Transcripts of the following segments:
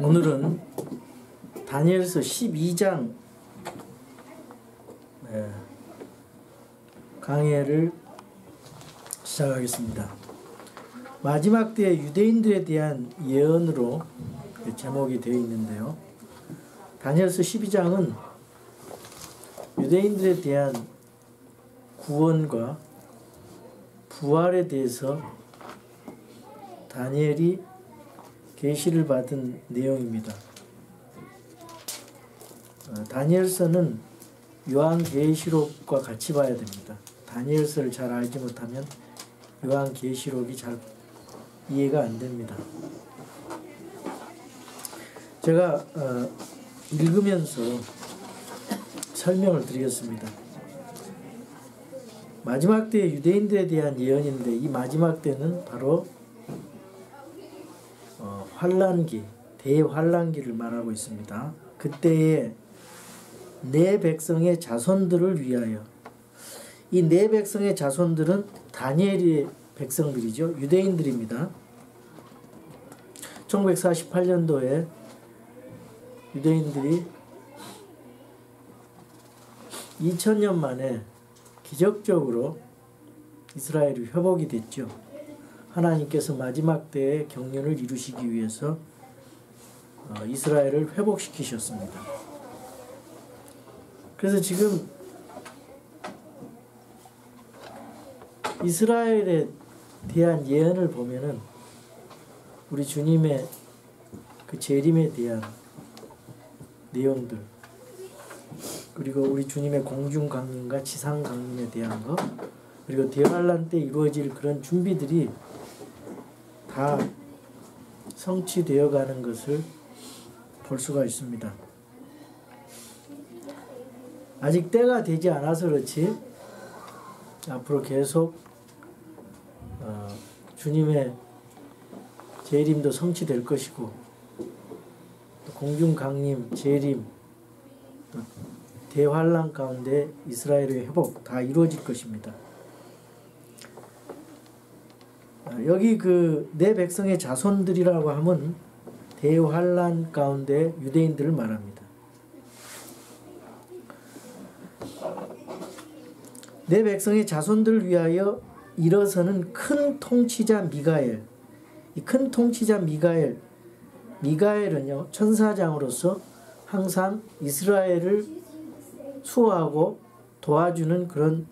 오늘은 다니엘서 12장 강해를 시작하겠습니다. 마지막 때의 유대인들에 대한 예언으로 제목이 되어 있는데요. 다니엘서 12장은 유대인들에 대한 구원과 부활에 대해서 다니엘이 계시를 받은 내용입니다. 다니엘서는 요한계시록과 같이 봐야 됩니다. 다니엘서를 잘 알지 못하면 요한계시록이 잘 이해가 안 됩니다. 제가 읽으면서 설명을 드리겠습니다. 마지막 때의 유대인들에 대한 예언인데, 이 마지막 때는 바로 환란기, 대환란기를 말하고 있습니다. 그때에 내 백성의 자손들을 위하여, 이 내 백성의 자손들은 다니엘의 백성들이죠. 유대인들입니다. 1948년도에 유대인들이 2000년 만에 기적적으로 이스라엘이 회복이 됐죠. 하나님께서 마지막 때의 경륜을 이루시기 위해서 이스라엘을 회복시키셨습니다. 그래서 지금 이스라엘에 대한 예언을 보면은 우리 주님의 그 재림에 대한 내용들, 그리고 우리 주님의 공중 강림과 지상 강림에 대한 것, 그리고 대환란 때 이루어질 그런 준비들이 다 성취되어 가는 것을 볼 수가 있습니다. 아직 때가 되지 않아서 그렇지 앞으로 계속 주님의 재림도 성취될 것이고, 공중 강림, 재림, 대환란 가운데 이스라엘의 회복 다 이루어질 것입니다. 여기 그 내 백성의 자손들이라고 하면 대환란 가운데 유대인들을 말합니다. 내 백성의 자손들을 위하여 일어서는 큰 통치자 미가엘. 이 큰 통치자 미가엘은요, 천사장으로서 항상 이스라엘을 수호하고 도와주는 그런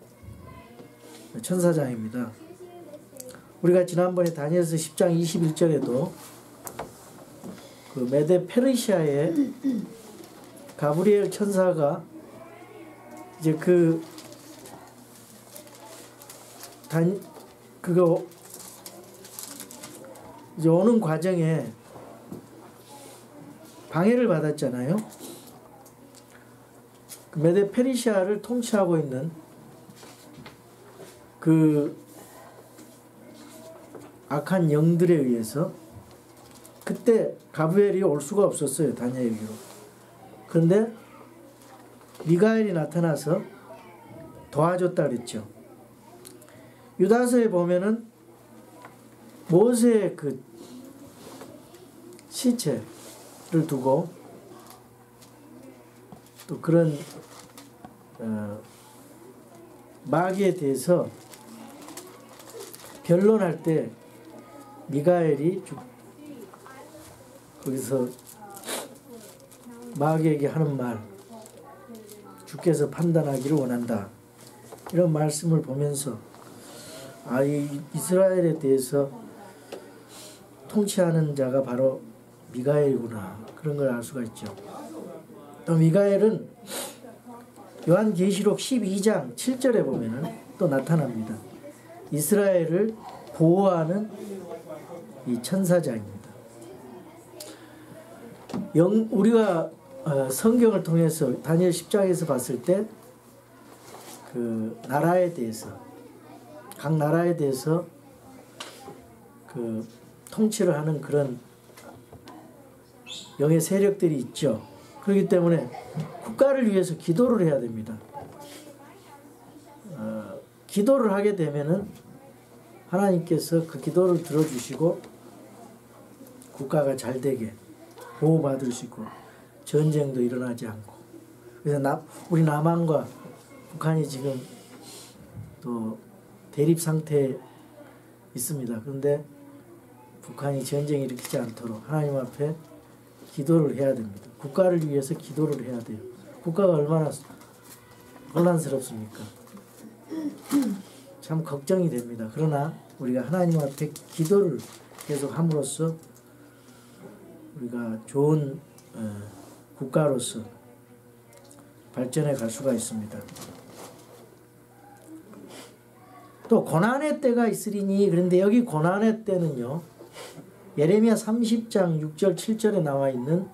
천사장입니다. 우리가 지난번에 다니엘서 10장 21절에도 그 메데 페르시아의 가브리엘 천사가 이제 그거 이제 오는 과정에 방해를 받았잖아요. 그 메데 페르시아를 통치하고 있는 그 악한 영들에 의해서 그때 가브리엘이 올 수가 없었어요. 다니엘에게로. 그런데 미가엘이 나타나서 도와줬다 그랬죠. 유다서에 보면은 모세의 그 시체를 두고 또 그런 마귀에 대해서 변론할 때 미가엘이 거기서 마귀에게 하는 말, 주께서 판단하기를 원한다, 이런 말씀을 보면서 이 이스라엘에 대해서 통치하는 자가 바로 미가엘이구나, 그런 걸 알 수가 있죠. 또 미가엘은 요한계시록 12장 7절에 보면은 또 나타납니다. 이스라엘을 보호하는 이 천사장입니다. 우리가 성경을 통해서 다니엘 10장에서 봤을 때 그 나라에 대해서, 각 나라에 대해서 그 통치를 하는 그런 영의 세력들이 있죠. 그렇기 때문에 국가를 위해서 기도를 해야 됩니다. 기도를 하게 되면은 하나님께서 그 기도를 들어주시고 국가가 잘 되게 보호받을 수 있고 전쟁도 일어나지 않고. 그래서 우리 남한과 북한이 지금 또 대립 상태에 있습니다. 그런데 북한이 전쟁을 일으키지 않도록 하나님 앞에 기도를 해야 됩니다. 국가를 위해서 기도를 해야 돼요. 국가가 얼마나 혼란스럽습니까? 참 걱정이 됩니다. 그러나 우리가 하나님 앞에 기도를 계속 함으로써 우리가 좋은 국가로서 발전해 갈 수가 있습니다. 또 고난의 때가 있으리니, 그런데 여기 고난의 때는요, 예레미야 30장 6절 7절에 나와 있는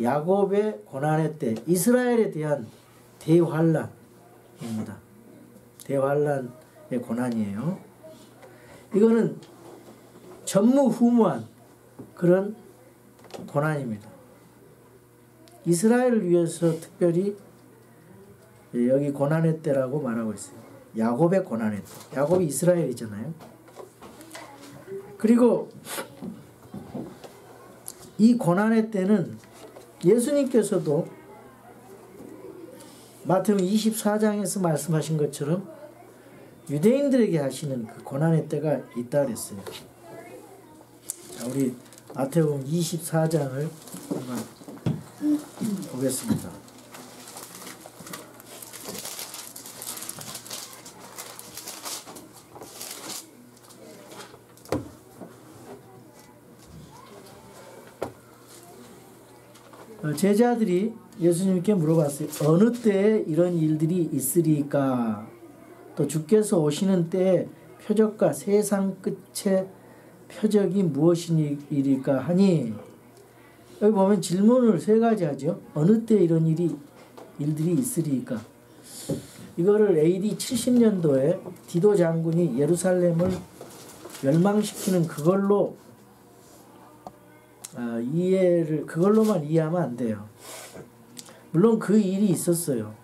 야곱의 고난의 때, 이스라엘에 대한 대환란입니다. 대환란의 고난이에요. 이거는 전무후무한 그런 고난입니다. 이스라엘을 위해서 특별히 여기 고난의 때라고 말하고 있어요. 야곱의 고난의 때. 야곱이 이스라엘이잖아요. 그리고 이 고난의 때는 예수님께서도 마태복음 24장에서 말씀하신 것처럼 유대인들에게 하시는 그 고난의 때가 있다 그랬어요. 자, 우리 마태복음 24장을 한번 보겠습니다. 제자들이 예수님께 물어봤어요. 어느 때에 이런 일들이 있으리까? 또 주께서 오시는 때에 표적과 세상 끝의 표적이 무엇이리까 하니, 여기 보면 질문을 세 가지 하죠. 어느 때 이런 일들이 있으리까? 이거를 AD 70년도에 디도 장군이 예루살렘을 멸망시키는 그걸로 그걸로만 이해하면 안 돼요. 물론 그 일이 있었어요.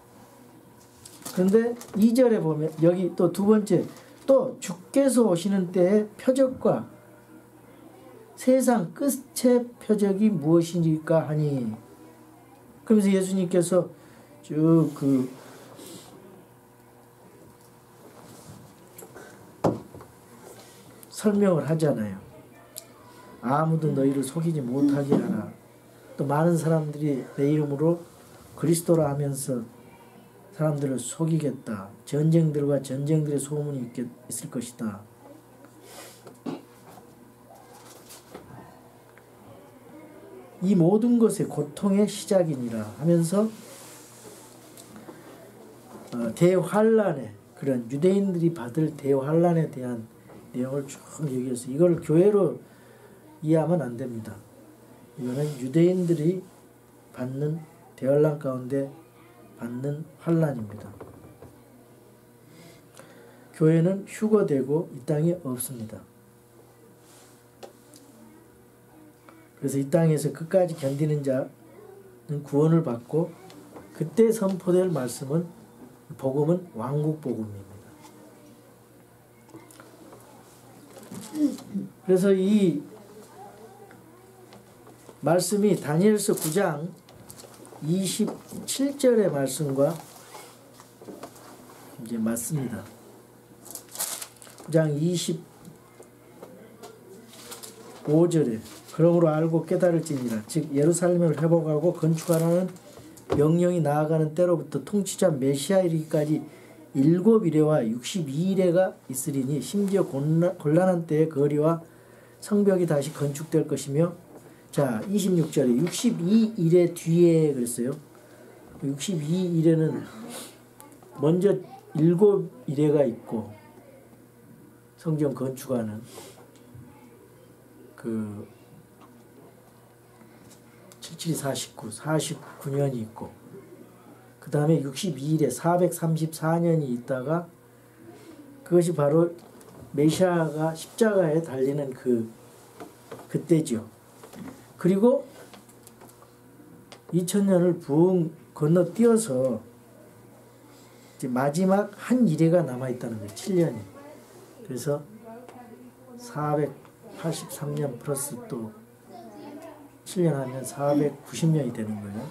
그런데 2절에 보면 여기 또 두 번째, 또 주께서 오시는 때에 표적과 세상 끝의 표적이 무엇이니까 하니, 그러면서 예수님께서 쭉 설명을 하잖아요. 아무도 너희를 속이지 못하게 하라. 또 많은 사람들이 내 이름으로 그리스도라 하면서 사람들을 속이겠다. 전쟁들과 전쟁들의 소문이 있을 것이다. 이 모든 것의 고통의 시작이니라 하면서 대환란의, 그런 유대인들이 받을 대환란에 대한 내용을 쭉 얘기해서 이걸 교회로 이해하면 안 됩니다. 이거는 유대인들이 받는 대환란 가운데 받는 환란입니다. 교회는 휴거되고 이 땅에 없습니다. 그래서 이 땅에서 끝까지 견디는 자는 구원을 받고, 그때 선포될 말씀은, 복음은 왕국 복음입니다. 그래서 이 말씀이 다니엘서 9장 27절의 말씀과 이제 맞습니다. 9장 25절에 그러므로 알고 깨달을지니라. 즉 예루살렘을 회복하고 건축하라는 명령이 나아가는 때로부터 통치자 메시아 이르기까지 7이레와 62이레가 있으리니, 심지어 곤란한 때에 거리와 성벽이 다시 건축될 것이며, 자 26절에 62일의 뒤에 그랬어요. 62일에는 먼저 7일에가 있고 성전 건축하는 그 77이 49년이 있고, 그 다음에 62일에 434년이 있다가, 그것이 바로 메시아가 십자가에 달리는 그때죠. 그리고 2000년을 붕 건너뛰어서 이제 마지막 한 일회가 남아있다는 거예요. 7년이. 그래서 483년 플러스 또 7년 하면 490년이 되는 거예요.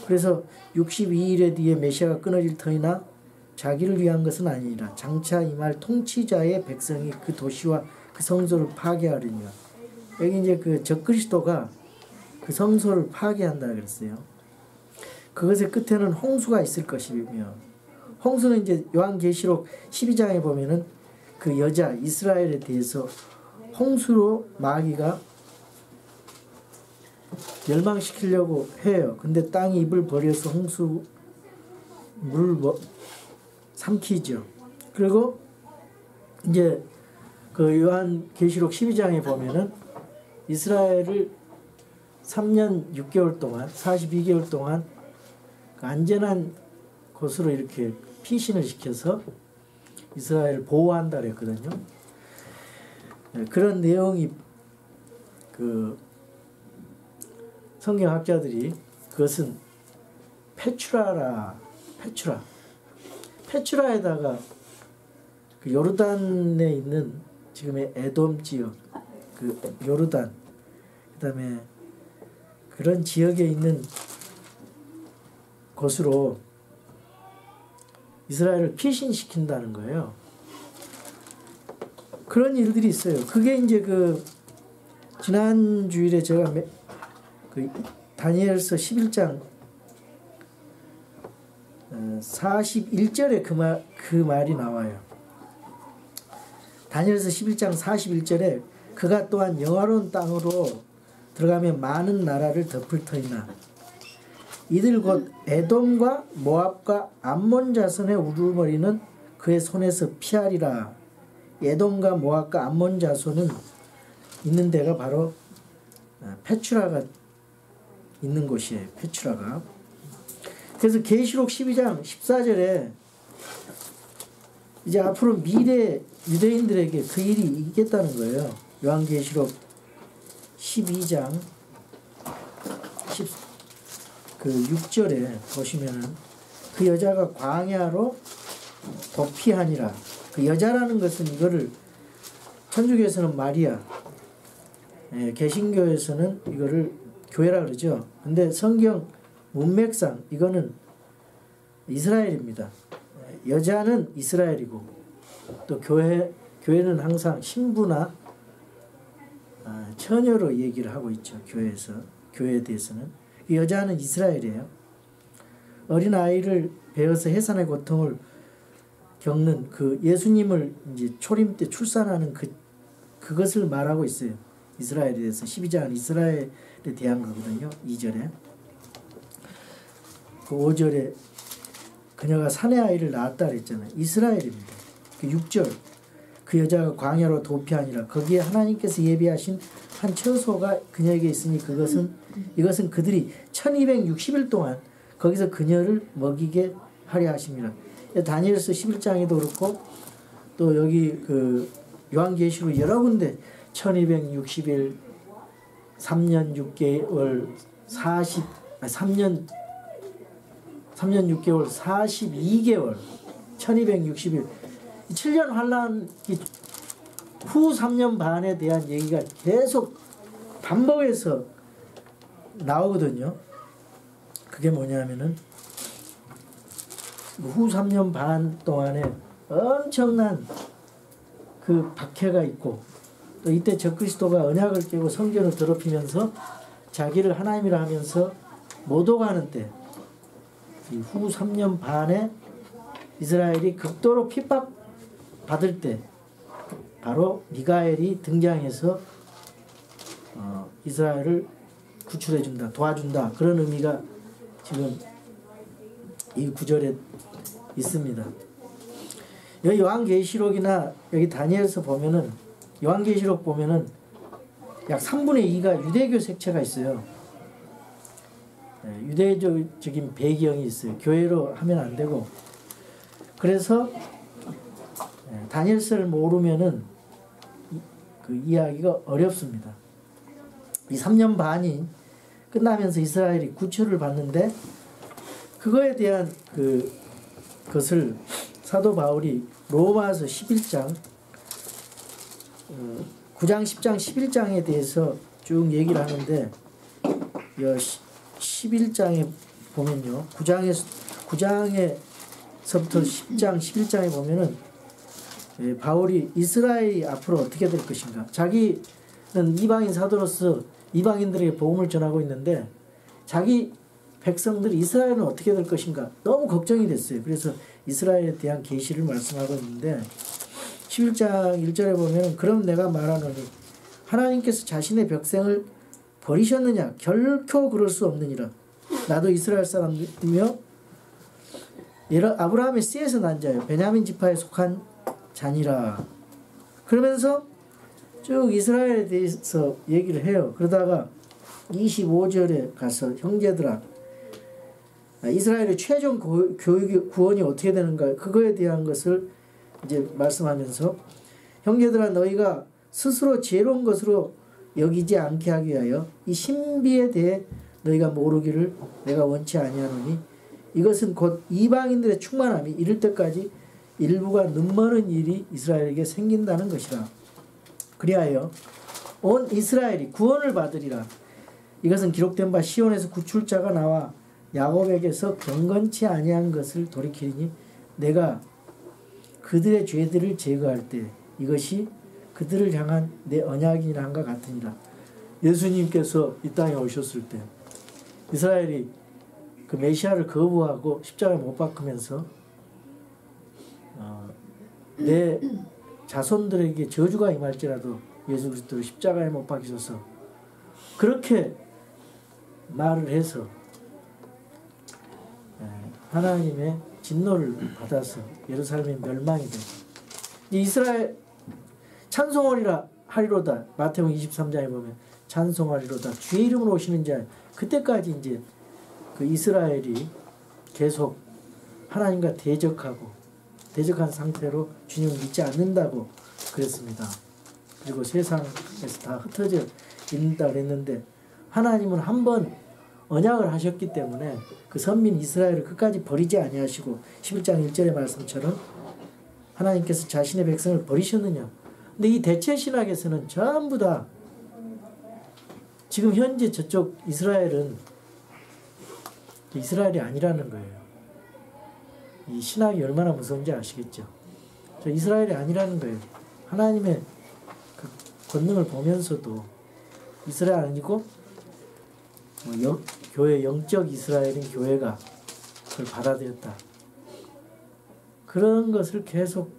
그래서 62일에 뒤에 메시아가 끊어질 터이나 자기를 위한 것은 아니니라. 장차 임할 통치자의 백성이 그 도시와 그 성소를 파괴하리니라. 여기 이제 그 적그리스도가 그 성소를 파괴한다 그랬어요. 그것의 끝에는 홍수가 있을 것이며, 홍수는 이제 요한계시록 12장에 보면은 그 여자 이스라엘에 대해서 홍수로 마귀가 멸망시키려고 해요. 근데 땅이 입을 벌여서 홍수 물을 삼키죠. 그리고 이제 그 요한계시록 12장에 보면은 이스라엘을 3년 6개월 동안 42개월 동안 그 안전한 곳으로 이렇게 피신을 시켜서 이스라엘을 보호한다 그랬거든요. 그런 내용이 그 성경학자들이 그것은 페추라에다가 그 요르단에 있는 지금의 에돔 지역, 그 요르단, 그다음에 그런 지역에 있는 곳으로 이스라엘을 피신시킨다는 거예요. 그런 일들이 있어요. 그게 이제 그 지난 주일에 제가 그 다니엘서 11장 41절에 그 말이 나와요. 다니엘서 11장 41절에 그가 또한 영화로운 땅으로 들어가면 많은 나라를 덮을 터이나 이들 곧 에돔과 모압과 암몬 자손의 우두머리는 그의 손에서 피하리라. 에돔과 모압과 암몬 자손은 있는 데가 바로 페추라가 있는 곳이에요. 페추라가. 그래서 계시록 12장 14절에 이제 앞으로 미래 유대인들에게 그 일이 있겠다는 거예요. 요한계시록 12장 6절에 보시면은 그 여자가 광야로 도피하니라. 그 여자라는 것은 이거를 천주교에서는 마리아, 개신교에서는 이거를 교회라 그러죠. 근데 성경 문맥상 이거는 이스라엘입니다. 여자는 이스라엘이고 또 교회는 항상 신부나 처녀로 얘기를 하고 있죠. 교회에 대해서는 여자는 이스라엘이에요. 어린 아이를 베어서 해산의 고통을 겪는 그 예수님을 이제 초림 때 출산하는 그것을 말하고 있어요. 이스라엘에 대해서 12장은 이스라엘에 대한 거거든요. 2절에 그 5절에 그녀가 사내 아이를 낳았다 그랬잖아요. 이스라엘입니다. 그 6절 그 여자가 광야로 도피하니라. 거기에 하나님께서 예비하신 한 처소가 그녀에게 있으니 이것은 그들이 1260일 동안 거기서 그녀를 먹이게 하려 하십니다. 다니엘서 11장에도 그렇고 또 여기 그 요한계시록 여러 군데 1260일 3년 6개월 3년 6개월 42개월 1260일 7년 환란 후 3년 반에 대한 얘기가 계속 반복해서 나오거든요. 그게 뭐냐면은 후 3년 반 동안에 엄청난 그 박해가 있고 또 이때 적그리스도가 언약을 깨고 성전을 더럽히면서 자기를 하나님이라 하면서 모독하는 때 후 3년 반에 이스라엘이 극도로 핍박받을 때 바로 미가엘이 등장해서 이스라엘을 구출해준다, 도와준다 그런 의미가 지금 이 구절에 있습니다. 여기 요한계시록이나 여기 다니엘서 보면은 요한계시록 보면은 약 3분의 2가 유대교 색채가 있어요. 유대적인 배경이 있어요. 교회로 하면 안 되고 그래서 다니엘서를 모르면은 그 이해하기가 어렵습니다. 이 3년 반이 끝나면서 이스라엘이 구출을 받는데 그거에 대한 그것을 사도 바울이 로마서 11장 9장 10장 11장에 대해서 쭉 얘기를 하는데 11장에 보면요. 9장에서부터 10장, 11장에 보면은 바울이 이스라엘이 앞으로 어떻게 될 것인가. 자기는 이방인 사도로서 이방인들에게 복음을 전하고 있는데 자기 백성들이 이스라엘은 어떻게 될 것인가 너무 걱정이 됐어요. 그래서 이스라엘에 대한 계시를 말씀하고 있는데 11장 1절에 보면 그럼 내가 말하노니 하나님께서 자신의 백성을 버리셨느냐 결코 그럴 수 없느니라. 나도 이스라엘 사람이며 아브라함의 씨에서 난 자요 베냐민 지파에 속한 자니라. 그러면서 쭉 이스라엘에 대해서 얘기를 해요. 그러다가 25절에 가서 형제들아 이스라엘의 최종 교육 구원이 어떻게 되는가 그거에 대한 것을 이제 말씀하면서 형제들아 너희가 스스로 지혜로운 것으로 여기지 않게 하기 위하여 이 신비에 대해 너희가 모르기를 내가 원치 아니하노니 이것은 곧 이방인들의 충만함이 이를 때까지 일부가 눈머는 일이 이스라엘에게 생긴다는 것이라. 그리하여 온 이스라엘이 구원을 받으리라. 이것은 기록된 바 시온에서 구출자가 나와 야곱에게서 경건치 아니한 것을 돌이키리니 내가 그들의 죄들을 제거할 때 이것이 그들을 향한 내 언약이라 한것 같으니라. 예수님께서 이 땅에 오셨을 때 이스라엘이 그 메시아를 거부하고 십자가에 못 박으면서 내 자손들에게 저주가 임할지라도 예수 그리스도를 십자가에 못 박이셔서 그렇게 말을 해서 하나님의 진노를 받아서 예루살렘이 멸망이 되고 이스라엘 찬송하리라 하리로다. 마태복음 23장에 보면 찬송하리로다. 주의 이름으로 오시는 자. 그때까지 이제 그 이스라엘이 계속 하나님과 대적한 상태로 주님을 믿지 않는다고 그랬습니다. 그리고 세상에서 다 흩어져 있는다 그랬는데 하나님은 한번 언약을 하셨기 때문에 그 선민 이스라엘을 끝까지 버리지 아니하시고 11장 1절의 말씀처럼 하나님께서 자신의 백성을 버리셨느냐. 근데 이 대체 신학에서는 전부 다 지금 현재 저쪽 이스라엘은 이스라엘이 아니라는 거예요. 이 신학이 얼마나 무서운지 아시겠죠? 저 이스라엘이 아니라는 거예요. 하나님의 그 권능을 보면서도 이스라엘 아니고 교회 영적 이스라엘인 교회가 그걸 받아들였다. 그런 것을 계속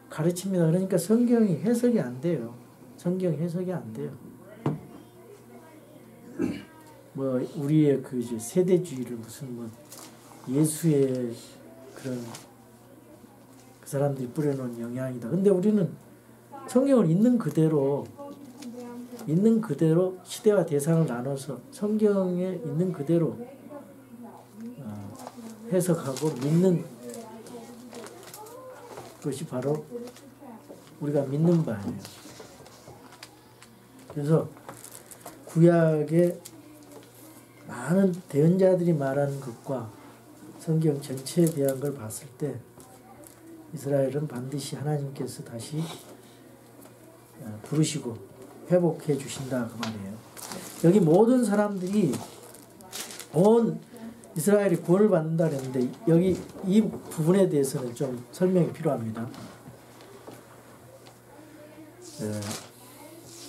가르칩니다. 그러니까 성경이 해석이 안 돼요. 성경 해석이 안 돼요. 우리의 그 세대주의를 무슨 예수의 그런 그 사람들이 뿌려놓은 영향이다. 근데 우리는 성경을 있는 그대로 시대와 대상을 나눠서 성경에 있는 그대로 해석하고 믿는 것이 바로 우리가 믿는 바예요. 그래서 구약의 많은 대언자들이 말하는 것과 성경 전체에 대한 걸 봤을 때 이스라엘은 반드시 하나님께서 다시 부르시고 회복해 주신다 그 말이에요. 여기 모든 사람들이 온 이스라엘이 구원을 받는다 그랬는데 여기 이 부분에 대해서는 좀 설명이 필요합니다.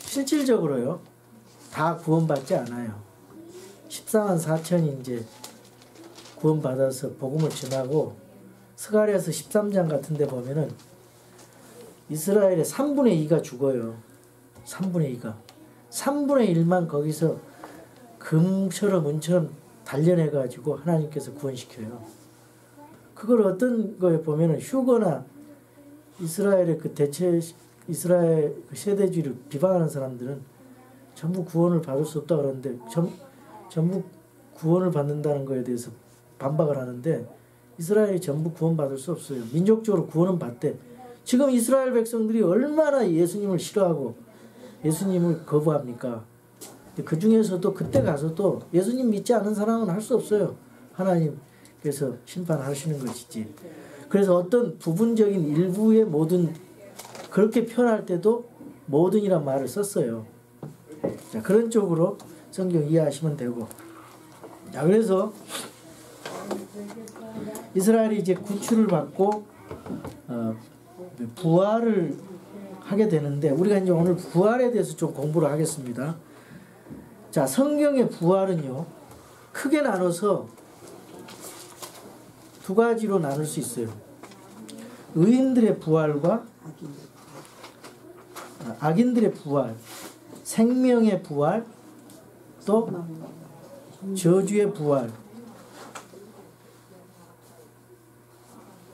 실질적으로요 다 구원받지 않아요. 14만 4천이 이제 구원받아서 복음을 전하고 스가랴서 13장 같은 데 보면은 이스라엘의 3분의 2가 죽어요. 3분의 2가. 3분의 1만 거기서 금처럼 은처럼 단련해가지고 하나님께서 구원시켜요. 그걸 어떤 거에 보면은 휴거나 이스라엘의 그 이스라엘 그 세대주의를 비방하는 사람들은 전부 구원을 받을 수 없다 그러는데 전부 구원을 받는다는 거에 대해서 반박을 하는데 이스라엘이 전부 구원받을 수 없어요. 민족적으로 구원은 받대. 지금 이스라엘 백성들이 얼마나 예수님을 싫어하고 예수님을 거부합니까? 그 중에서도 그때 가서도 예수님 믿지 않은 사람은 할 수 없어요. 하나님께서 심판하시는 것이지. 그래서 어떤 부분적인 일부의 모든 그렇게 표현할 때도 모든이란 말을 썼어요. 자, 그런 쪽으로 성경 이해하시면 되고. 자, 그래서 이스라엘이 이제 구출을 받고 부활을 하게 되는데, 우리가 이제 오늘 부활에 대해서 좀 공부를 하겠습니다. 자, 성경의 부활은요, 크게 나눠서 두 가지로 나눌 수 있어요. 의인들의 부활과 악인들의 부활, 생명의 부활, 또 저주의 부활,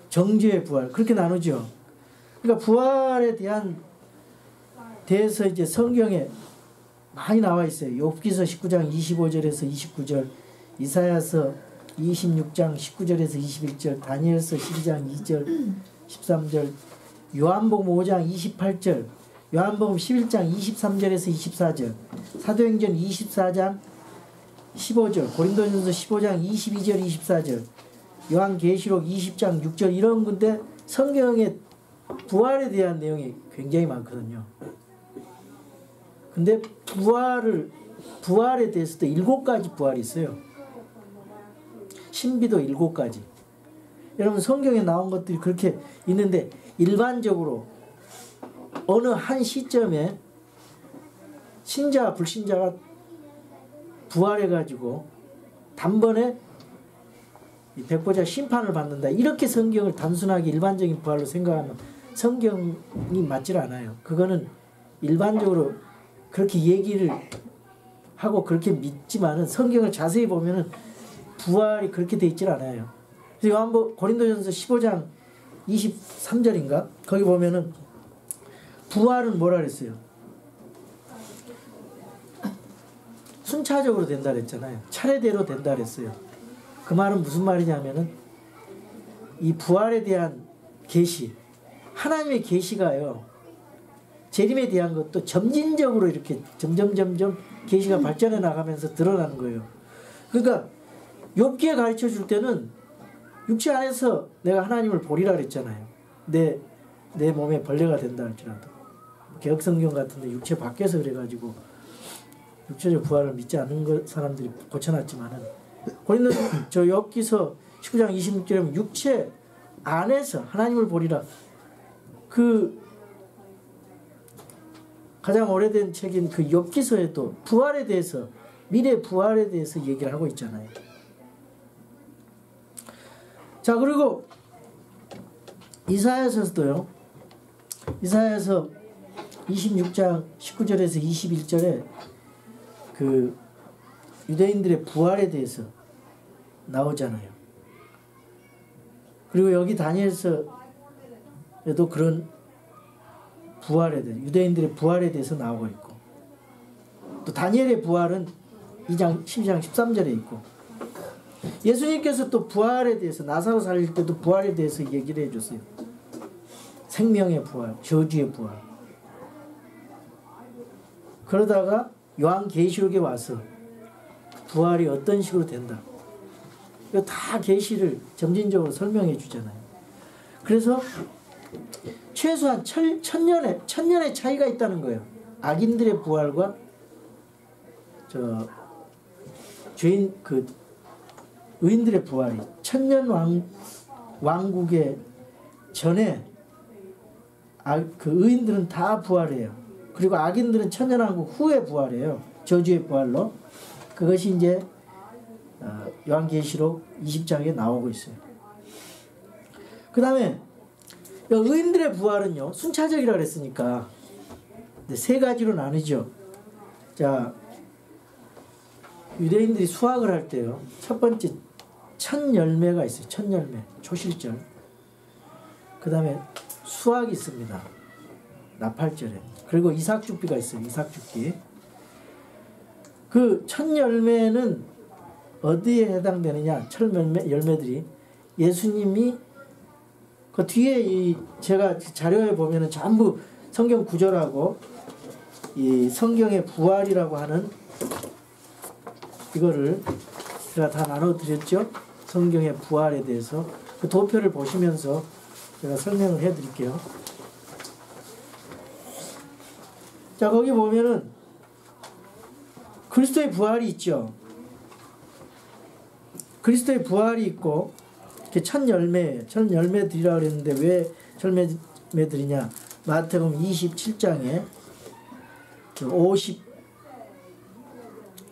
정죄의 부활, 그렇게 나누죠. 그러니까 부활에 대해서 이제 성경에 많이 나와 있어요. 욥기서 19장 25절에서 29절, 이사야서 26장 19절에서 21절, 다니엘서 12장 2절 13절, 요한복음 5장 28절, 요한복음 11장 23절에서 24절, 사도행전 24장 15절, 고린도전서 15장 22절 24절, 요한계시록 20장 6절, 이런 건데 성경에 부활에 대한 내용이 굉장히 많거든요. 근데 부활에 대해서도 7가지 부활이 있어요. 신비도 7가지. 여러분, 성경에 나온 것들이 그렇게 있는데, 일반적으로 어느 한 시점에 신자와 불신자가 부활해가지고 단번에 백보자 심판을 받는다, 이렇게 성경을 단순하게 일반적인 부활로 생각하면 성경이 맞질 않아요. 그거는 일반적으로 그렇게 얘기를 하고 그렇게 믿지만은 성경을 자세히 보면은 부활이 그렇게 돼 있질 않아요. 그래서 요한복음 고린도전서 15장 23절인가? 거기 보면은 부활은 뭐라 그랬어요? 순차적으로 된다 그랬잖아요. 차례대로 된다 그랬어요. 그 말은 무슨 말이냐면은 이 부활에 대한 계시, 하나님의 계시가요, 재림에 대한 것도 점진적으로 이렇게 점점 계시가 발전해 나가면서 드러나는 거예요. 그러니까 욥기에 가르쳐 줄 때는 육체 안에서 내가 하나님을 보리라 그랬잖아요. 내 몸에 벌레가 된다 할지라도. 개혁성경 같은데 육체 밖에서 그래가지고 육체적 부활을 믿지 않는 사람들이 고쳐놨지만은, 저 욥기서 19장 26절에 육체 안에서 하나님을 보리라. 그 가장 오래된 책인 그 욥기서에도 부활에 대해서, 미래 부활에 대해서 얘기를 하고 있잖아요. 자, 그리고 이사야서도요. 이사야서 26장 19절에서 21절에 그 유대인들의 부활에 대해서 나오잖아요. 그리고 여기 다니엘서에도 그런 부활에 대해, 유대인들의 부활에 대해서 나오고 있고, 또 다니엘의 부활은 2장 12장 13절에 있고, 예수님께서 또 부활에 대해서, 나사로 살릴 때도 부활에 대해서 얘기를 해줬어요. 생명의 부활, 저주의 부활. 그러다가 요한계시록에 와서 부활이 어떤 식으로 된다, 이거 다 계시를 점진적으로 설명해 주잖아요. 그래서 최소한 천년의 차이가 있다는 거예요. 악인들의 부활과 의인들의 부활이, 천년 왕국의 전에 그 의인들은 다 부활해요. 그리고 악인들은 천년 왕국 후에 부활해요. 저주의 부활로. 그것이 이제 요한계시록 20장에 나오고 있어요. 그 다음에 의인들의 부활은요, 순차적이라고 그랬으니까 3가지로 나누죠. 자, 유대인들이 수학을 할 때요, 첫 번째 첫 열매가 있어요. 첫 열매, 초실절. 그 다음에 수학이 있습니다. 나팔절에. 그리고 이삭죽비가 있어요. 이삭죽비. 그 첫 열매는 어디에 해당되느냐? 첫 열매들이 예수님이 그 뒤에 제가 자료에 보면은 전부 성경 구절하고 이 성경의 부활이라고 하는 이거를 제가 다 나눠드렸죠. 성경의 부활에 대해서 그 도표를 보시면서 제가 설명을 해드릴게요. 자, 거기 보면은 그리스도의 부활이 있죠. 그리스도의 부활이 있고 그게 첫 열매예요. 첫 열매들이라고 그랬는데 왜 열매들이냐? 마태복음 27장에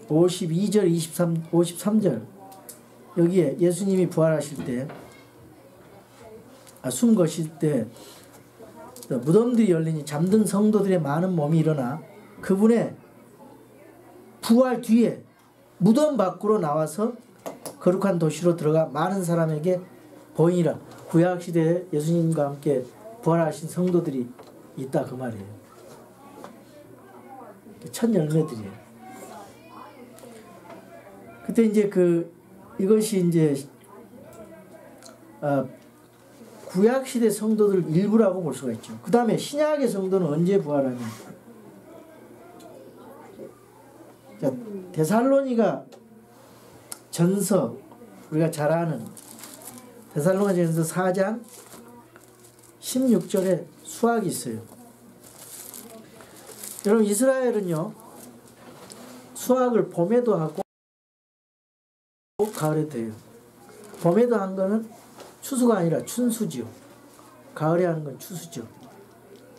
52절 53절 여기에 예수님이 부활하실 때 숨 거실 때 무덤들이 열리니 잠든 성도들의 많은 몸이 일어나 그분의 부활 뒤에 무덤 밖으로 나와서 거룩한 도시로 들어가 많은 사람에게 보이니라. 구약시대에 예수님과 함께 부활하신 성도들이 있다 그 말이에요. 첫 열매들이에요. 그때 이제 이것이 이제 구약시대 성도들 일부라고 볼 수가 있죠. 그 다음에 신약의 성도는 언제 부활하냐? 자, 데살로니가 전서 우리가 잘 아는 데살로니가 전서 4장 16절에 수학이 있어요. 여러분 이스라엘은요 수학을 봄에도 하고 가을에도 해요. 봄에도 한 거는 추수가 아니라 춘수지요. 가을에 하는 건 추수죠.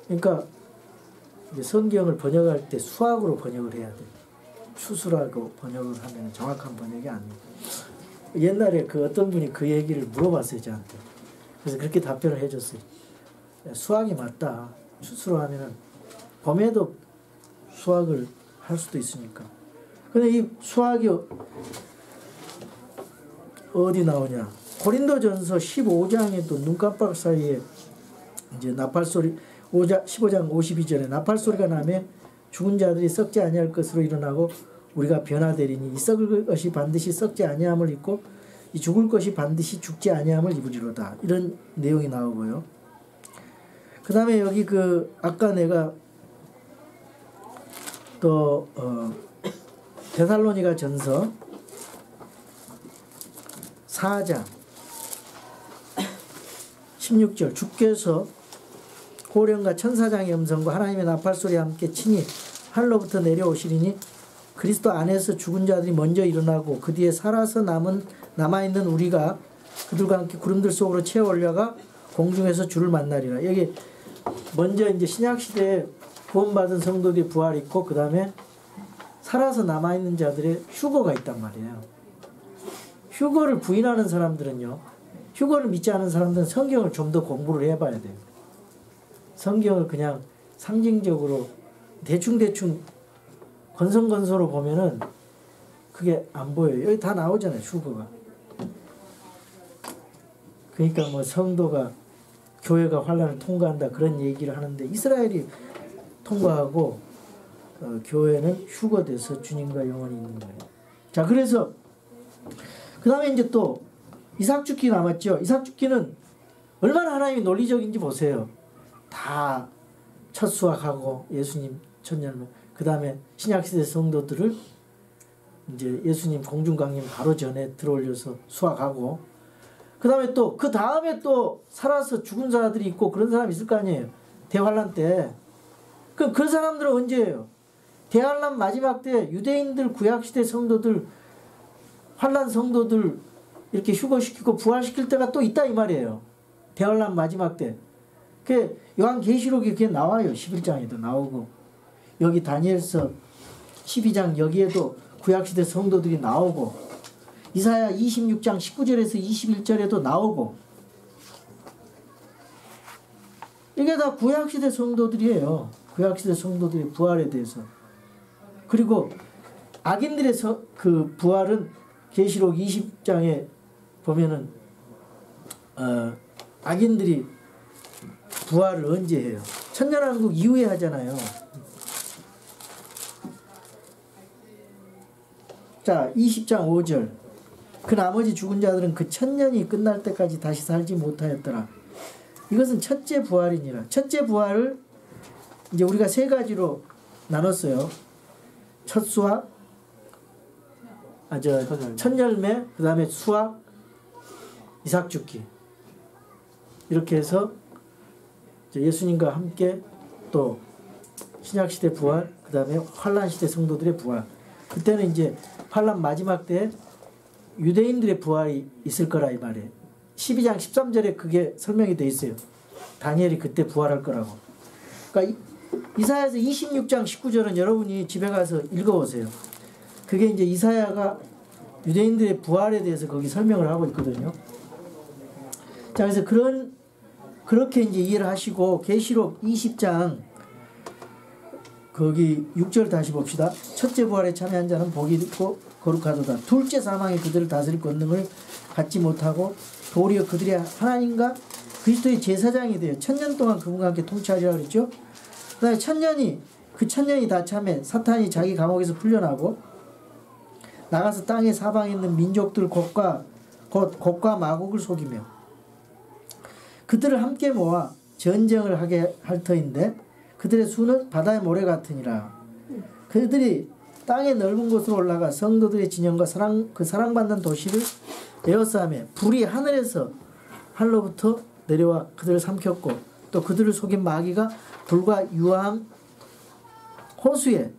그러니까 이제 성경을 번역할 때 수학으로 번역을 해야 돼요. 추수라고 번역을 하면 정확한 번역이 아니에요. 옛날에 어떤 분이 그 얘기를 물어봤어요 저한테. 그래서 그렇게 답변을 해줬어요. 수학이 맞다. 추수로 하면은 봄에도 수학을 할 수도 있으니까. 근데 이 수학이 어디 나오냐? 고린도전서 15장에도 눈 깜빡 사이에 이제 나팔소리 15장 52절에 나팔소리가 나며 죽은 자들이 썩지 아니할 것으로 일어나고 우리가 변화되리니 이 썩을 것이 반드시 썩지 아니함을 입고 이 죽을 것이 반드시 죽지 아니함을 입으리로다. 이런 내용이 나오고요. 그 다음에 여기 아까 내가 또 데살로니가 전서 4장 16절 주께서 호령과 천사장의 음성과 하나님의 나팔소리와 함께 친히 하늘로부터 내려오시리니 그리스도 안에서 죽은 자들이 먼저 일어나고 그 뒤에 살아서 남아있는 우리가 그들과 함께 구름들 속으로 채워 올려가 공중에서 주를 만나리라. 여기 먼저 이제 신약시대에 구원받은 성도들이 부활이 있고 그 다음에 살아서 남아있는 자들의 휴거가 있단 말이에요. 휴거를 부인하는 사람들은요 휴거를 믿지 않은 사람들은 성경을 좀 더 공부를 해봐야 돼요. 성경을 그냥 상징적으로 대충 건성건성으로 보면은 그게 안 보여요. 여기 다 나오잖아요. 휴거가. 그러니까 뭐 성도가 교회가 환난을 통과한다 그런 얘기를 하는데 이스라엘이 통과하고 교회는 휴거돼서 주님과 영원히 있는 거예요. 자 그래서 그 다음에 이제 또 이삭죽기 남았죠. 이삭죽기는 얼마나 하나님이 논리적인지 보세요. 다 첫 수확하고 예수님 첫 열매 그 다음에 신약시대 성도들을 이제 예수님 공중강림 바로 전에 들어올려서 수확하고 그 다음에 또 그 다음에 또 살아서 죽은 사람들이 있고 그런 사람이 있을 거 아니에요. 대환란 때. 그럼 그 사람들은 언제예요? 대환란 마지막 때 유대인들 구약시대 성도들 환란 성도들 이렇게 휴거시키고 부활시킬 때가 또 있다 이 말이에요. 대환란 마지막 때. 그 요한계시록에 그게 나와요. 11장에도 나오고 여기 다니엘서 12장 여기에도 구약시대 성도들이 나오고 이사야 26장 19절에서 21절에도 나오고 이게 다 구약시대 성도들이에요. 구약시대 성도들의 부활에 대해서. 그리고 악인들의 그 부활은 계시록 20장에 보면은 악인들이 부활을 언제 해요? 천년왕국 이후에 하잖아요. 자 20장 5절 그 나머지 죽은 자들은 그 천년이 끝날 때까지 다시 살지 못하였더라. 이것은 첫째 부활이니라. 첫째 부활을 이제 우리가 세 가지로 나눴어요. 첫 수확, 첫 열매, 그 다음에 수확, 이삭 죽기. 이렇게 해서 예수님과 함께 또 신약시대 부활, 그 다음에 환란시대 성도들의 부활. 그때는 이제 환란 마지막 때 유대인들의 부활이 있을 거라 이 말이에요. 12장 13절에 그게 설명이 돼 있어요. 다니엘이 그때 부활할 거라고. 그러니까 이사야서 26장 19절은 여러분이 집에 가서 읽어보세요. 그게 이제 이사야가 유대인들의 부활에 대해서 거기 설명을 하고 있거든요. 자, 그래서 그렇게 이제 이해를 하시고 계시록 20장 거기 6절 다시 봅시다. 첫째 부활에 참여한 자는 복이 있고 거룩하도다. 둘째 사망이 그들을 다스릴 권능을 갖지 못하고 도리어 그들의 하나님과 그리스도의 제사장이 되어 1000년 동안 그분과 함께 통치하리라 그랬죠. 그 다음에 1000년이 다 참에 사탄이 자기 감옥에서 풀려나고 나가서 땅의 사방에 있는 민족들 곧과 마국을 속이며 그들을 함께 모아 전쟁을 하게 할 터인데 그들의 수는 바다의 모래 같으니라. 그들이 땅의 넓은 곳으로 올라가 성도들의 진영과 그 사랑받는 도시를 에워싸매 불이 하늘에서 하늘로부터 내려와 그들을 삼켰고 또 그들을 속인 마귀가 불과 유황 호수에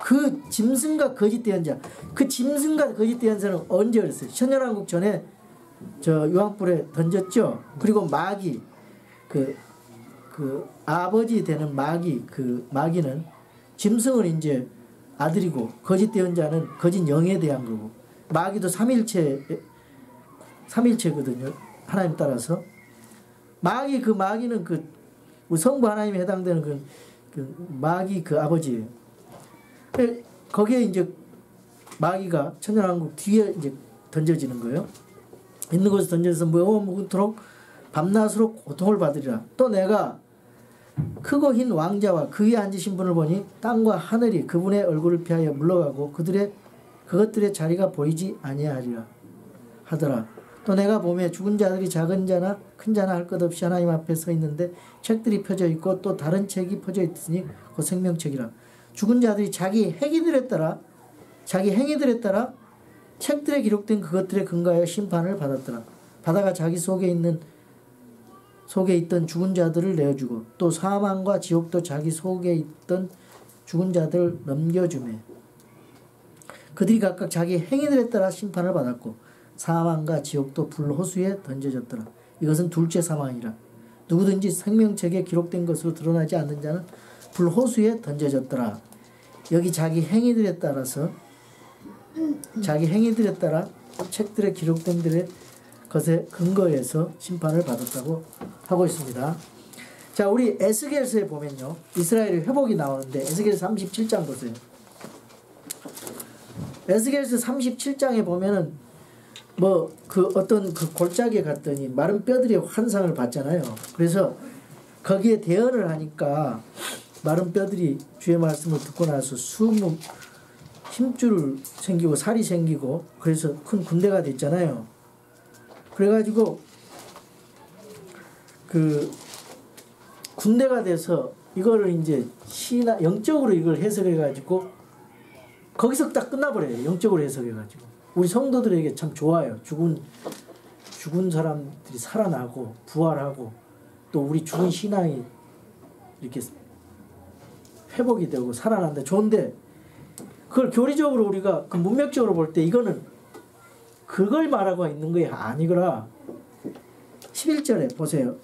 그 짐승과 거짓 예언자, 그 짐승과 거짓 예언자는 언제 그랬어요? 천년왕국 전에 저 유황불에 던졌죠. 그리고 마귀 그 아버지 되는 마귀, 그 마귀는 짐승은 이제 아들이고 거짓 예언자는 거짓 영에 대한 거고 마귀도 삼일체거든요. 하나님 따라서 마귀는 그 성부 하나님에 해당되는 그 마귀 그 아버지예요. 거기에 이제 마귀가 천년왕국 뒤에 이제 던져지는 거예요. 있는 곳에 던져서 무궁토록 밤낮으로 고통을 받으리라. 또 내가 크고 흰 왕자와 그 위에 앉으신 분을 보니 땅과 하늘이 그분의 얼굴을 피하여 물러가고 그것들의 자리가 보이지 아니하리라 하더라. 또 내가 보매 죽은 자들이 작은 자나 큰 자나 할 것 없이 하나님 앞에 서 있는데 책들이 펴져 있고 또 다른 책이 펴져 있으니 그 생명책이라. 죽은 자들이 자기 행위들에 따라 책들에 기록된 그것들에 근거하여 심판을 받았더라. 바다가 자기 속에 있던 죽은 자들을 내어주고 또 사망과 지옥도 자기 속에 있던 죽은 자들을 넘겨주매 그들이 각각 자기 행위들에 따라 심판을 받았고 사망과 지옥도 불호수에 던져졌더라. 이것은 둘째 사망이라. 누구든지 생명책에 기록된 것으로 드러나지 않는 자는 불호수에 던져졌더라. 여기 자기 행위들에 따라 책들에 기록된 것에 근거해서 심판을 받았다고 하고 있습니다. 자, 우리 에스겔서에 보면요, 이스라엘의 회복이 나오는데 에스겔서 37장 보세요. 에스겔서 37장에 보면은 어떤 그 골짜기에 갔더니 마른 뼈들이 환상을 봤잖아요. 그래서 거기에 대언을 하니까 마른 뼈들이 주의 말씀을 듣고 나서 힘줄 생기고 살이 생기고 그래서 큰 군대가 됐잖아요. 그래가지고 그 군대가 돼서 이거를 이제 영적으로 이걸 해석해가지고 거기서 딱 끝나버려요. 영적으로 해석해가지고 우리 성도들에게 참 좋아요. 죽은 사람들이 살아나고 부활하고 또 우리 죽은 신앙이 이렇게 회복이 되고 살아난다. 좋은데 그걸 교리적으로 우리가 그 문맥적으로 볼 때 이거는 그걸 말하고 있는 게 아니거라. 11절에 보세요.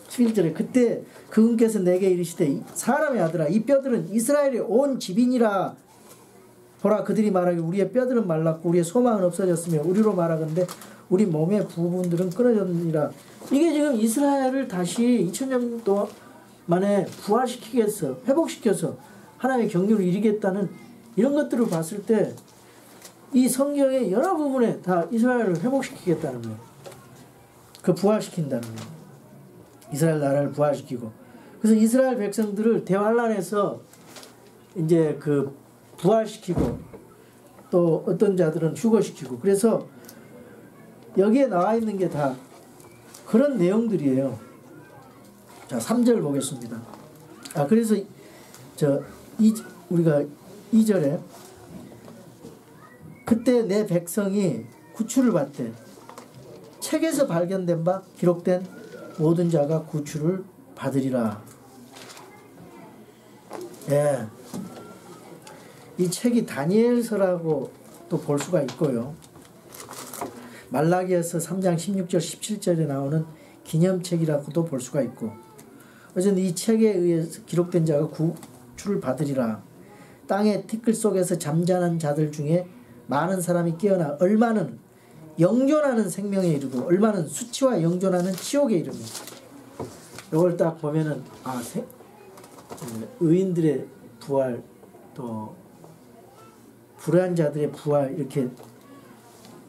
11절에 그때 그분께서 내게 이르시되 사람의 아들아 이 뼈들은 이스라엘의 온 집이니라. 보라 그들이 말하기 우리의 뼈들은 말랐고 우리의 소망은 없어졌으며 우리로 말하건대 우리 몸의 부분들은 끊어졌느니라. 이게 지금 이스라엘을 다시 2000년 동안 만에 부활시키겠어, 회복시켜서 하나님의 경륜을 이루겠다는 이런 것들을 봤을 때 이 성경의 여러 부분에 다 이스라엘을 회복시키겠다는 거예요. 그 부활시킨다는 거예요. 이스라엘 나라를 부활시키고. 그래서 이스라엘 백성들을 대환란에서 이제 그 부활시키고 또 어떤 자들은 휴거시키고 그래서 여기에 나와 있는 게 다 그런 내용들이에요. 자, 3절 보겠습니다. 그래서 우리가 2절에 그때 내 백성이 구출을 받되 책에서 발견된 바 기록된 모든 자가 구출을 받으리라. 예. 이 책이 다니엘서라고 또 볼 수가 있고요. 말라기에서 3장 16절 17절에 나오는 기념책이라고도 볼 수가 있고, 어쨌든 이 책에 의해서 기록된 자가 구주를 받으리라. 땅의 티끌 속에서 잠자는 자들 중에 많은 사람이 깨어나 얼마는 영존하는 생명에 이르고 얼마는 수치와 영존하는 지옥에 이르며. 이걸 딱 보면은 의인들의 부활, 또 불의한 자들의 부활, 이렇게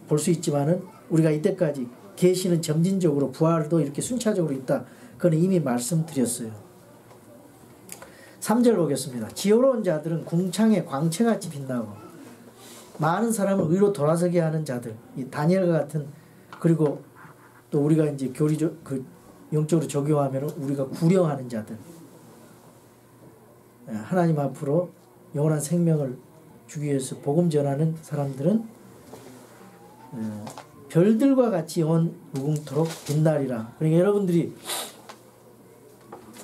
볼 수 있지만은 우리가 이때까지 계시는 점진적으로 부활도 이렇게 순차적으로 있다. 그건 이미 말씀드렸어요. 3절 보겠습니다. 지혜로운 자들은 궁창의 광채같이 빛나고 많은 사람을 의로 돌아서게 하는 자들, 이 다니엘과 같은, 그리고 또 우리가 이제 영적으로 적용하면 우리가 구령하는 자들, 하나님 앞으로 영원한 생명을 주기 위해서 복음 전하는 사람들은 별들과 같이 영원 무궁토록 빛나리라. 그러니까 여러분들이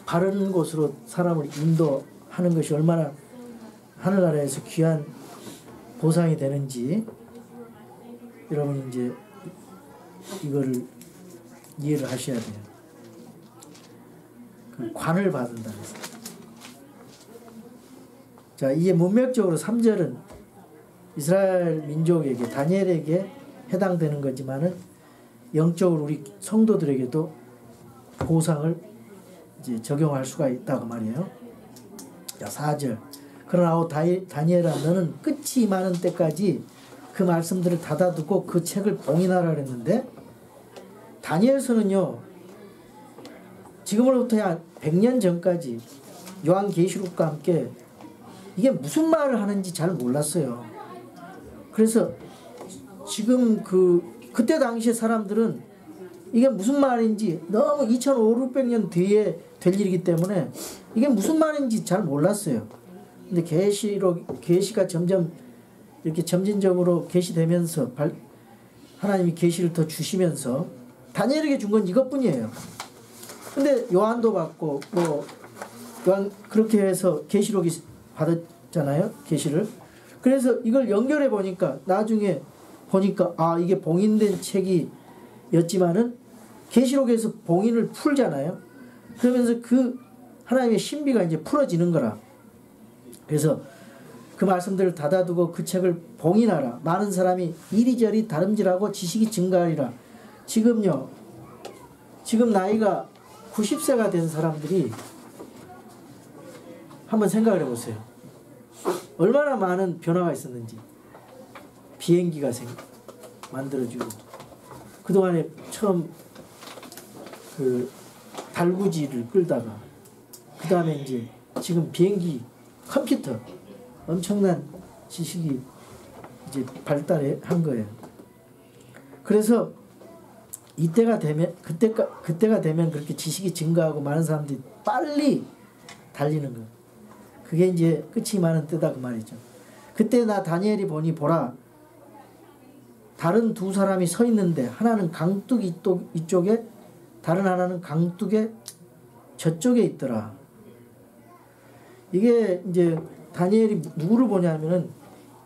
바른 곳으로 사람을 인도하는 것이 얼마나 하늘나라에서 귀한 보상이 되는지 여러분이 이제 이거를 이해를 하셔야 돼요. 그 관을 받는다 그래서. 자, 이게 문맥적으로 3절은 이스라엘 민족에게, 다니엘에게 해당되는 거지만은 영적으로 우리 성도들에게도 보상을 이제 적용할 수가 있다고 말이에요. 자, 4절. 그러나 다니엘아, 너는 끝이 임하는 때까지 그 말씀들을 닫아두고 그 책을 봉인하라 그랬는데, 다니엘서는요, 지금으로부터 약 100년 전까지 요한계시록과 함께 이게 무슨 말을 하는지 잘 몰랐어요. 그래서 지금 그때 당시의 사람들은 이게 무슨 말인지, 너무 2500년 뒤에 될 일이기 때문에 이게 무슨 말인지 잘 몰랐어요. 근데 계시가 점점 이렇게 점진적으로 계시되면서 하나님이 계시를 더 주시면서 다니엘에게 준 건 이것뿐이에요. 근데 요한도 받고 요한 그렇게 해서 계시록이 받았잖아요. 계시를. 그래서 이걸 연결해 보니까 나중에 보니까 이게 봉인된 책이었지만은 계시록에서 봉인을 풀잖아요. 그러면서 그 하나님의 신비가 이제 풀어지는 거라. 그래서 그 말씀들을 닫아두고 그 책을 봉인하라. 많은 사람이 이리저리 다름질하고 지식이 증가하리라. 지금 나이가 90세가 된 사람들이 한번 생각을 해보세요. 얼마나 많은 변화가 있었는지. 비행기가 만들어지고, 그동안에 처음 달구지를 끌다가, 그 다음에 이제 지금 비행기, 컴퓨터, 엄청난 지식이 이제 발달한 거예요. 그래서 이때가 되면, 그때가 되면 그렇게 지식이 증가하고 많은 사람들이 빨리 달리는 거예요. 그게 이제 끝이 많은 때다 그 말이죠. 그때 나 다니엘이 보니 보라, 다른 두 사람이 서 있는데 하나는 강둑 이쪽에, 다른 하나는 강둑의 저쪽에 있더라. 이게 이제 다니엘이 누구를 보냐면은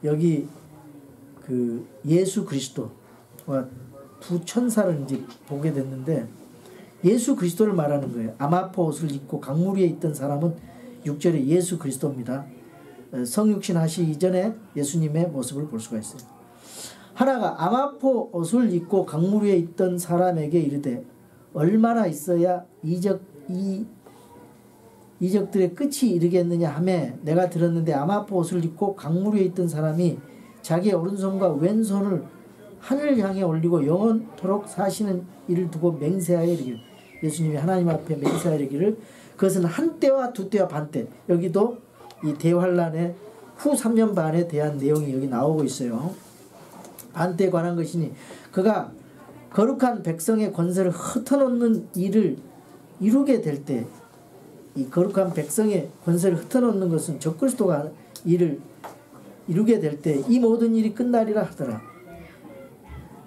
여기 예수 그리스도와 두 천사를 이제 보게 됐는데, 예수 그리스도를 말하는 거예요. 아마포 옷을 입고 강물 위에 있던 사람은 6절에 예수 그리스도입니다. 성육신 하시기 이전에 예수님의 모습을 볼 수가 있어요. 하나가 아마포 옷을 입고 강물 위에 있던 사람에게 이르되 얼마나 있어야 이적들의 끝이 이르겠느냐 하며, 내가 들었는데 아마포 옷을 입고 강물 위에 있던 사람이 자기의 오른손과 왼손을 하늘 향해 올리고 영원토록 사시는 이를 두고 맹세하여 이르기를. 예수님이 하나님 앞에 맹세하여 이르기를, 그것은 한때와 두때와 반때, 여기도 이 대환란의 후 3년 반에 대한 내용이 여기 나오고 있어요. 반때에 관한 것이니 그가 거룩한 백성의 권세를 흩어놓는 일을 이루게 될 때, 이 거룩한 백성의 권세를 흩어놓는 것은 적그리스도가 일을 이루게 될 때 이 모든 일이 끝나리라 하더라.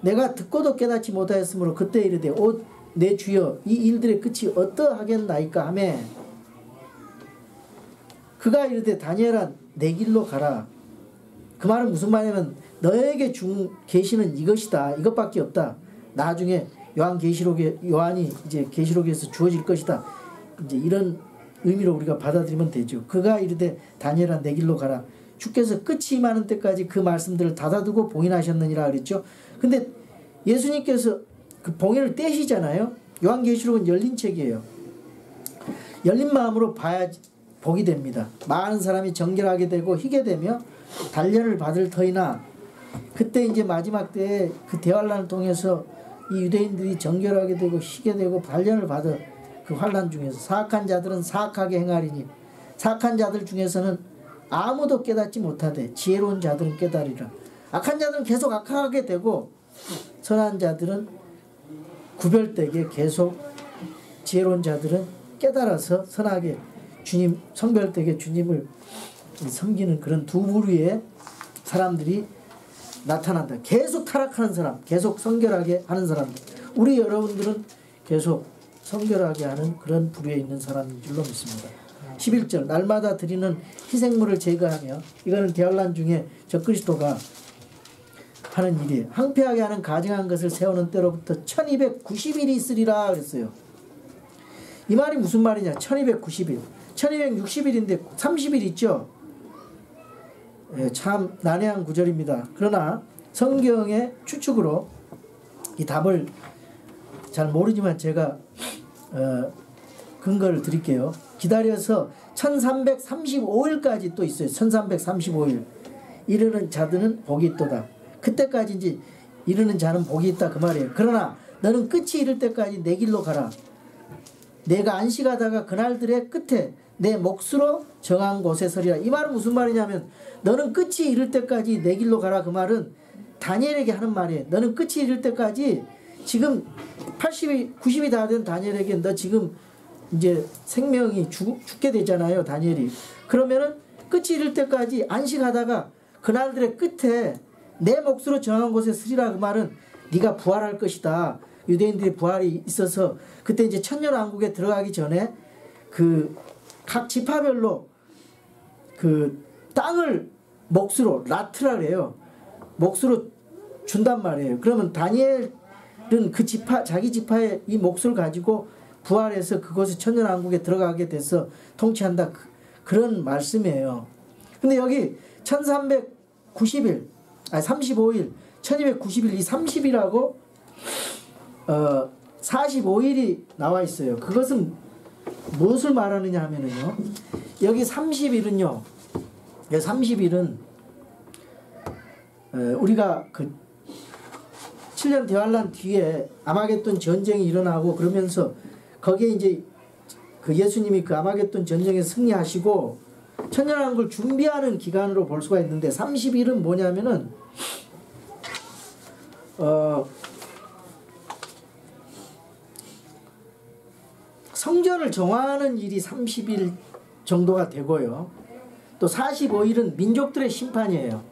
내가 듣고도 깨닫지 못하였으므로 그때 이르되 내 주여, 이 일들의 끝이 어떠하겠나이까 하매, 그가 이르되 다니엘아, 내 길로 가라. 그 말은 무슨 말이냐면 너에게 준 계시는 이것이다. 이것밖에 없다. 나중에 요한이 이제 계시록에서 주어질 것이다. 이제 이런 의미로 우리가 받아들이면 되죠. 그가 이르되 다니엘아 내 길로 가라. 주께서 끝이 임하는 때까지 그 말씀들을 닫아두고 봉인하셨느니라 그랬죠. 근데 예수님께서 그 봉인을 떼시잖아요. 요한계시록은 열린 책이에요. 열린 마음으로 봐야 복이 됩니다. 많은 사람이 정결하게 되고 희게 되며 단련을 받을 터이나, 그때 이제 마지막 때에 그 대환란을 통해서 이 유대인들이 정결하게 되고 희게 되고 단련을 받아 그 환란 중에서 사악한 자들은 사악하게 행하리니 사악한 자들 중에서는 아무도 깨닫지 못하되 지혜로운 자들은 깨달으리라. 악한 자들은 계속 악하게 되고 선한 자들은 구별되게 계속, 지혜로운 자들은 깨달아서 선하게 주님, 성별되게 주님을 섬기는 그런 두 부류의 사람들이 나타난다. 계속 타락하는 사람, 계속 성결하게 하는 사람들. 우리 여러분들은 계속 성결하게 하는 그런 부류에 있는 사람인 줄로 믿습니다. 11절 날마다 드리는 희생물을 제거하며, 이거는 대환란 중에 적그리스도가 하는 일이에요. 항폐하게 하는 가증한 것을 세우는 때로부터 1290일이 있으리라 그랬어요. 이 말이 무슨 말이냐. 1290일 1260일인데 30일 있죠. 예, 참 난해한 구절입니다. 그러나 성경의 추측으로 이 답을 잘 모르지만 제가 근거를 드릴게요. 기다려서 1335일까지 또 있어요. 1335일 이르는 자들은 복이 있도다. 그때까지 이제 이르는 자는 복이 있다 그 말이에요. 그러나 너는 끝이 이를 때까지 내 길로 가라. 내가 안식하다가 그날들의 끝에 내 몫으로 정한 곳에 서리라. 이 말은 무슨 말이냐면 너는 끝이 이를 때까지 내 길로 가라. 그 말은 다니엘에게 하는 말이에요. 너는 끝이 이를 때까지, 지금 80이 90이 다 된 다니엘에게 너 지금 이제 생명이 죽게 되잖아요. 다니엘이. 그러면은 끝이 이를 때까지 안식하다가 그날들의 끝에 내 몫으로 정한 곳에 서리라. 그 말은 네가 부활할 것이다. 유대인들의 부활이 있어서 그때 이제 천년왕국에 들어가기 전에 그 각 지파별로 그 땅을 몫으로, 라트라 그래요. 몫으로 준단 말이에요. 그러면 다니엘은 그 지파, 자기 지파의 이 몫을 가지고 부활해서 그곳에 천년왕국에 들어가게 돼서 통치한다. 그런 말씀이에요. 근데 여기 1390일, 아니 35일, 1290일, 이 30일하고 45일이 나와 있어요. 그것은 무엇을 말하느냐 하면은요, 여기 30일은요, 30일은 우리가 그 7년 대환란 뒤에 아마겟돈 전쟁이 일어나고 그러면서 거기에 이제 그 예수님이 그 아마겟돈 전쟁에 승리하시고 천년왕국을 준비하는 기간으로 볼 수가 있는데, 30일은 뭐냐면은 성전을 정화하는 일이 30일 정도가 되고요. 또 45일은 민족들의 심판이에요.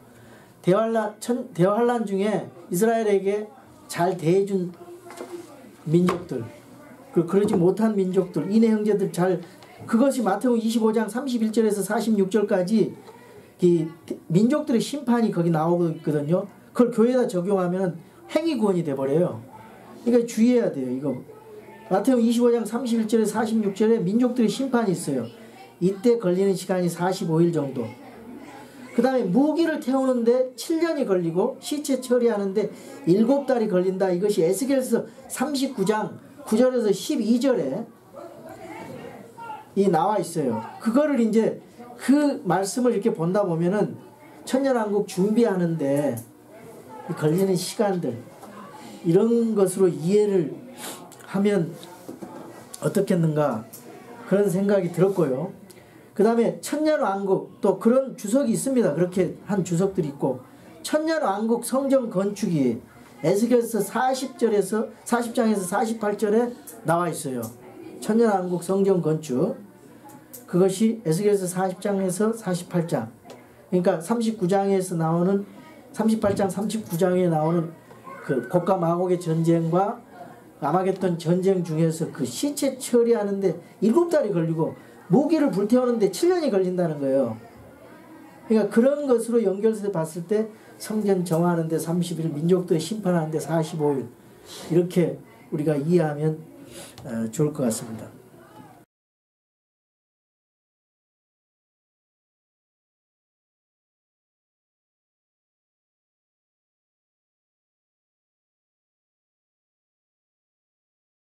대환란 중에 이스라엘에게 잘 대해준 민족들, 그러지 못한 민족들, 이내 형제들 그것이 마태복음 25장 31절에서 46절까지 이 민족들의 심판이 거기 나오고 있거든요. 그걸 교회에다 적용하면 행위구원이 돼버려요. 그러니까 주의해야 돼요. 이거 마태복음 25장 31절에 46절에 민족들의 심판이 있어요. 이때 걸리는 시간이 45일 정도. 그 다음에 무기를 태우는데 7년이 걸리고 시체 처리하는데 7달이 걸린다. 이것이 에스겔서 39장 9절에서 12절에 이 나와 있어요. 그거를 이제 그 말씀을 이렇게 본다 보면은 천년왕국 준비하는데 걸리는 시간들, 이런 것으로 이해를 하면 어떻겠는가, 그런 생각이 들었고요. 그 다음에 천년왕국, 또 그런 주석이 있습니다. 그렇게 한 주석들이 있고, 천년왕국 성전 건축이 에스겔서 40장에서 48절에 나와 있어요. 천년왕국 성전 건축, 그것이 에스겔서 40장에서 48장, 그러니까 39장에서 나오는 38장 39장에 나오는 그 곡과 마곡의 전쟁과 아마겟돈 전쟁 중에서 그 시체 처리하는데 7달이 걸리고 무기를 불태우는데 7년이 걸린다는 거예요. 그러니까 그런 것으로 연결해서 봤을 때 성전 정하는데 30일, 민족들의 심판하는데 45일 이렇게 우리가 이해하면 좋을 것 같습니다.